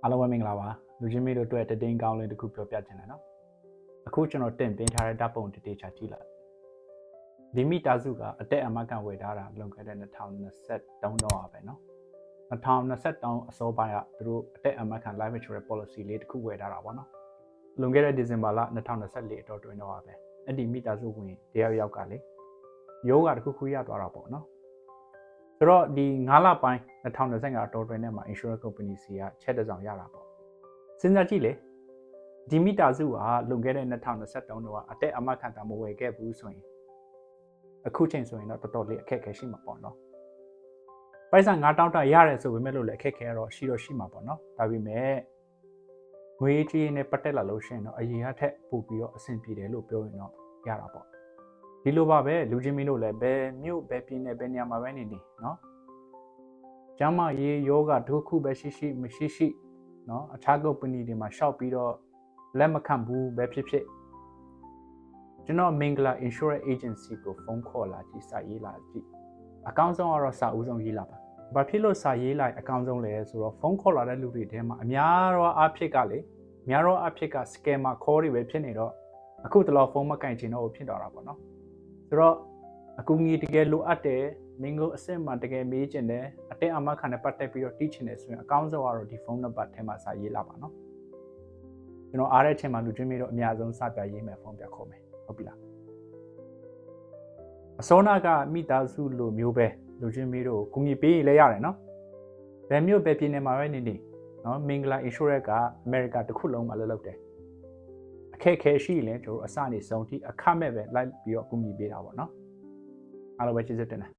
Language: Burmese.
အားလုံးပဲမင်္ဂလာပါလူချင်းမေတို့အတွက်တည်င်းကောင်းလေးတစ်ခုပြောပြချင်တယ်နော်အခုကျွန်တော်တင်ပေးထားတဲ့ဓာတ်ပုံတတိချာကြည့်လိုက်ဒီမိသားစုကအတက်အမကန်ဝယ်ထားတာလွန်ခဲ့တဲ့2023တော့ပဲနော်2023အစောပိုင်းကသူတို့အတက်အမကန် life insurance policy လေးတစ်ခုဝယ်ထားတာပေါ့နော်လွန်ခဲ့တဲ့ဒီဇင်ဘာလ2024အတော့တွင်တော့ပဲအဲ့ဒီမိသားစုဝင်တယောက်ကလေယောဂတစ်ခုရသွားတာပေါ့နော်ဆိုတော့ဒီ9လပိုင်း2025အတော်တွင်ထဲမှာ insurance company စီကချက်တစ်စောင်ရတာပေါ့စဉ်းစားကြည့်လေဒီမိသားစုကလွန်ခဲ့တဲ့2023တော့အတက်အမခံတာမဝယ်ခဲ့ဘူးဆိုရင်အခုချိန်ဆိုရင်တော့တော်တော်လေးအခက်အခဲရှိမှာပေါ့နော်ပိုက်ဆံ9000တာရတယ်ဆိုပေမဲ့လို့လည်းအခက်အခဲတော့ရှိမှာပေါ့နော်ဒါပေမဲ့ငွေကြေးနဲ့ပတ်သက်လာလို့ရှိရင်တော့အရင်ကထက်ပိုပြီးတော့အဆင်ပြေတယ်လို့ပြောရင်တော့ရတာပေါ့ဒီလိုပါပဲလူချင်းမင်းတို့လည်းဘယ်မြို့ဘယ်ပြည်နယ်ဘယ်နေရာမှာပဲနေနော်ကျမ်းမာရေးယောဂဒုက္ခပဲရှိမရှိနော်အခြား company တွေမှာရှောက်ပြီးတော့လက်မခံဘူးပဲဖြစ်ကျွန်တော်မင်္ဂလာ insurance agency ကိုဖုန်းခေါ်လာကြည့်စာရေးလာကြည့်အကောင့်ဆုံးကတော့စာဦးဆုံးရေးလာပါဘာဖြစ်လို့စာရေးလိုက်အကောင့်ဆုံးလဲဆိုတော့ဖုန်းခေါ်လာတဲ့လူတွေထဲမှာအများတော့အဖြစ်က scammer call တွေပဲဖြစ်နေတော့အခုတလောဖုန်းမကင်ချင်တော့ဖြစ်တော့တာပေါ့နော်ဆိုတော့အကူအညီတကယ်လိုအပ်တယ်မင်းတို့အစစ်မှတကယ်မေးချင်တယ်အတက်အမခံနဲ့ပတ်သက်ပြီးတော့တီးချင်တယ်ဆိုရင်အကောင့်ဆုံးကတော့ဒီဖုန်းနံပါတ်ထဲမှာစာရေးလာပါနော်ကျွန်တော်အားတဲ့အချိန်မှာလူချင်းမေတို့အများဆုံးစပြရေးမယ်ဖုန်းပြခေါ်မယ်ဟုတ်ပြီလားအစောနာကမိသားစုလိုမျိုးပဲလူချင်းမေတို့ကူညီပေးရင်လည်းရတယ်နော်ဘယ်မျိုးပဲပြည်နေမှာပဲနေနော်မင်္ဂလာ insurance ကအမေရိကတစ်ခုလုံးမှာလုပ်တယ်အခက်ခဲရှိရင်ကျွန်တော်အစနေဆုံးထိအခမဲ့ပဲလိုက်ပြီးတော့ကူညီပေးတာပေါ့နော်အားလုံးပဲကျေးဇူးတင်တယ်